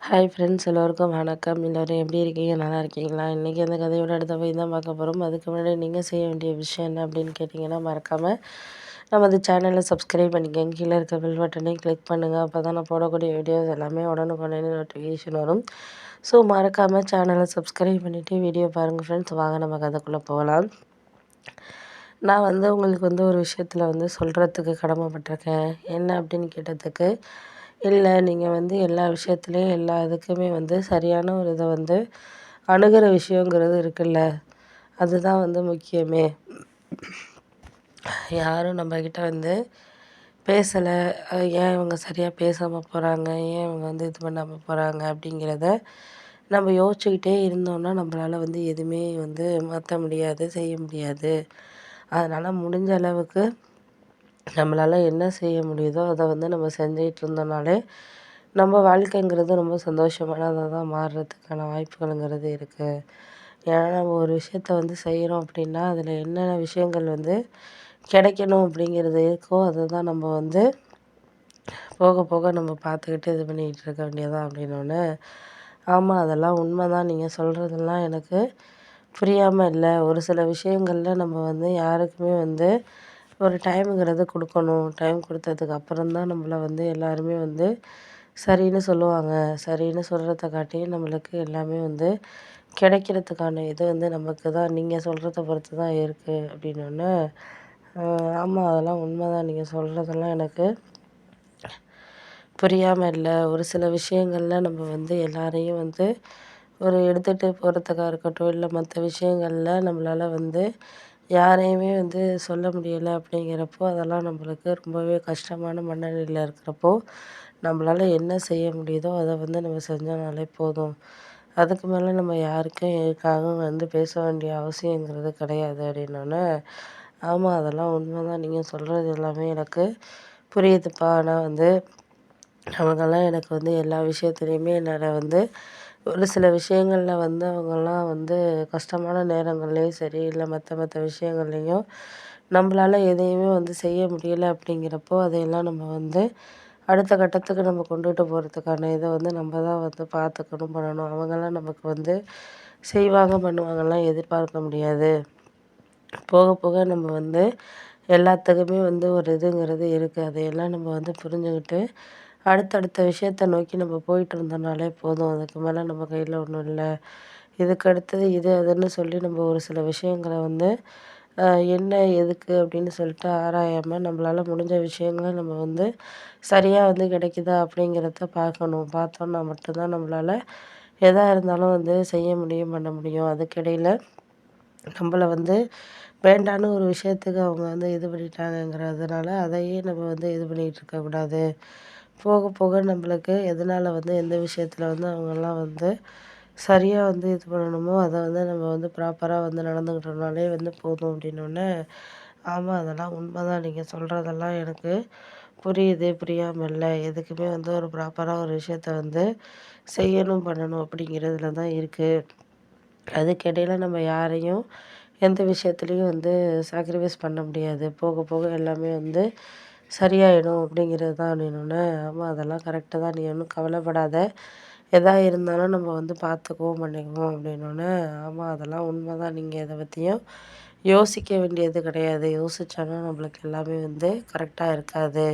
Hi friends, எல்லோருக்கும் வணக்கம். எல்லோரும் எப்படி இருக்கீங்க? நல்லா இருக்கீங்களா? இன்றைக்கி அந்த கதையோட அடுத்த போய் தான் பார்க்க போகிறோம். அதுக்கு முன்னாடி நீங்கள் செய்ய வேண்டிய விஷயம் என்ன அப்படின்னு கேட்டிங்கன்னா, மறக்காமல் நமது சேனலை சப்ஸ்கிரைப் பண்ணிக்கோங்க. கீழே இருக்க பெல் பட்டனையும் கிளிக் பண்ணுங்கள். அப்போ தான் நான் போடக்கூடிய வீடியோஸ் எல்லாமே உடனுக்குடனே நோட்டிஃபிகேஷன் வரும். ஸோ மறக்காமல் சேனலை சப்ஸ்கிரைப் பண்ணிவிட்டு வீடியோ பாருங்கள் ஃப்ரெண்ட்ஸ். வாங்க நம்ம கதைக்குள்ளே போகலாம். நான் உங்களுக்கு ஒரு விஷயத்தில் சொல்கிறதுக்கு கடமைப்பட்டிருக்கேன். என்ன அப்படின்னு கேட்டதுக்கு, இல்லை நீங்கள் எல்லா விஷயத்துலையும் எல்லா இதுக்குமே சரியான ஒரு இதை அணுகிற விஷயங்கிறது இருக்குல்ல, அதுதான் முக்கியமே. யாரும் நம்மக்கிட்ட பேசலை, ஏன் இவங்க சரியாக பேசாமல் போகிறாங்க, ஏன் இவங்க இது பண்ணாமல் போகிறாங்க அப்படிங்கிறத நம்ம யோசிச்சுக்கிட்டே இருந்தோம்னா நம்மளால் எதுவுமே மாற்ற முடியாது, செய்ய முடியாது. அதனால் முடிஞ்ச அளவுக்கு நம்மளால் என்ன செய்ய முடியுதோ அதை நம்ம செஞ்சுக்கிட்டு இருந்தோம்னாலே நம்ம வாழ்க்கைங்கிறது ரொம்ப சந்தோஷமானதாக தான் மாறுறதுக்கான வாய்ப்புகள்ங்கிறது இருக்குது. ஏன்னா நம்ம ஒரு விஷயத்த செய்கிறோம் அப்படின்னா அதில் என்னென்ன விஷயங்கள் கிடைக்கணும் அப்படிங்கிறது இருக்கோ அதை தான் நம்ம போக போக நம்ம பார்த்துக்கிட்டு இது பண்ணிக்கிட்டு இருக்க வேண்டியதான் அப்படின்னோடனே, ஆமாம் அதெல்லாம் உண்மை தான், நீங்கள் சொல்கிறதெல்லாம் எனக்கு புரியாமல் இல்லை. ஒரு சில விஷயங்களில் நம்ம யாருக்குமே ஒரு டைமுங்கிறது கொடுக்கணும். டைம் கொடுத்ததுக்கு அப்புறம் தான் நம்மள எல்லாருமே சரின்னு சொல்லுவாங்க. சரின்னு சொல்கிறத காட்டியும் நம்மளுக்கு எல்லாமே கிடைக்கிறதுக்கான இது நமக்கு தான், நீங்கள் சொல்கிறத பொறுத்து தான் இருக்குது அப்படின்னோடனே, ஆமாம் அதெல்லாம் உண்மை தான், நீங்கள் சொல்கிறதெல்லாம் எனக்கு புரியாமல் இல்லை. ஒரு சில விஷயங்களில் நம்ம எல்லாரையும் ஒரு எடுத்துகிட்டு போகிறதுக்கா இருக்கட்டும், இல்லை மற்ற விஷயங்களில் நம்மளால் யாரையுமே சொல்ல முடியலை அப்படிங்கிறப்போ, அதெல்லாம் நம்மளுக்கு ரொம்பவே கஷ்டமான மனநிலையில் இருக்கிறப்போ, நம்மளால் என்ன செய்ய முடியுதோ அதை நம்ம செஞ்சோம்னாலே போதும். அதுக்கு மேலே நம்ம யாருக்கும் எதுக்காகவும் பேச வேண்டிய அவசியங்கிறது கிடையாது அப்படின்னோடனே, ஆமாம் அதெல்லாம் உண்மை தான், நீங்கள் சொல்கிறது எல்லாமே எனக்கு புரியுதுப்பா. ஆனால் அவங்கெல்லாம் எனக்கு எல்லா விஷயத்துலையுமே என்னால் ஒரு சில விஷயங்களில் அவங்கெல்லாம் கஷ்டமான நேரங்கள்லேயும் சரி, இல்லை மற்ற விஷயங்கள்லேயும் நம்மளால் எதையுமே செய்ய முடியலை அப்படிங்கிறப்போ, அதையெல்லாம் நம்ம அடுத்த கட்டத்துக்கு நம்ம கொண்டுட்டு போகிறதுக்கான இதை நம்ம தான் பார்த்துக்கணும், பண்ணணும். அவங்கெல்லாம் நமக்கு செய்வாங்க, பண்ணுவாங்கலாம் எதிர்பார்க்க முடியாது. போக போக நம்ம எல்லாத்துக்குமே ஒரு இதுங்கிறது இருக்குது. அதையெல்லாம் நம்ம புரிஞ்சுக்கிட்டு அடுத்தடுத்த விஷயத்த நோக்கி நம்ம போயிட்டு இருந்தோம்னாலே போதும். அதுக்கு மேலே நம்ம கையில் ஒன்றும் இல்லை. இதுக்கு அடுத்தது இது அதுன்னு சொல்லி நம்ம ஒரு சில விஷயங்கள என்ன எதுக்கு அப்படின்னு சொல்லிட்டு ஆராயாமல் நம்மளால் முடிஞ்ச விஷயங்கள நம்ம சரியாக கிடைக்குதா அப்படிங்கிறத பார்க்கணும். பார்த்தோன்னா மட்டும்தான் நம்மளால் எதா இருந்தாலும் செய்ய முடியும், பண்ண முடியும். அதுக்கிடையில் நம்மள வேண்டான்னு ஒரு விஷயத்துக்கு அவங்க இது பண்ணிட்டாங்கங்கிறதுனால அதையே நம்ம இது பண்ணிகிட்டு இருக்கக்கூடாது. போக போக நம்மளுக்கு எதனால் எந்த விஷயத்தில் அவங்கெல்லாம் சரியாக இது பண்ணணுமோ அதை நம்ம ப்ராப்பராக நடந்துக்கிட்டோம்னாலே போதும் அப்படின்னோடனே, ஆமாம் அதெல்லாம் உண்மை தான், நீங்கள் சொல்கிறதெல்லாம் எனக்கு புரியுது, புரியாமல் இல்லை. எதுக்குமே ஒரு ப்ராப்பராக ஒரு விஷயத்த செய்யணும், பண்ணணும் அப்படிங்கிறதுல தான் இருக்குது. அதுக்கிடையில நம்ம யாரையும் எந்த விஷயத்துலையும் சாக்ரிஃபைஸ் பண்ண முடியாது. போக போக எல்லாமே சரியாயிடும் அப்படிங்கிறது தான் அப்படின்னோடனே, ஆமாம் அதெல்லாம் கரெக்டு தான், நீ ஒன்றும் கவலைப்படாத. எதா இருந்தாலும் நம்ம பார்த்துக்குவோம், பண்ணிக்குவோம் அப்படின்னோடனே, ஆமாம் அதெல்லாம் உண்மை தான், நீங்கள் எதை பற்றியும் யோசிக்க வேண்டியது கிடையாது. யோசிச்சோன்னா நம்மளுக்கு எல்லாமே கரெக்டாக இருக்காது.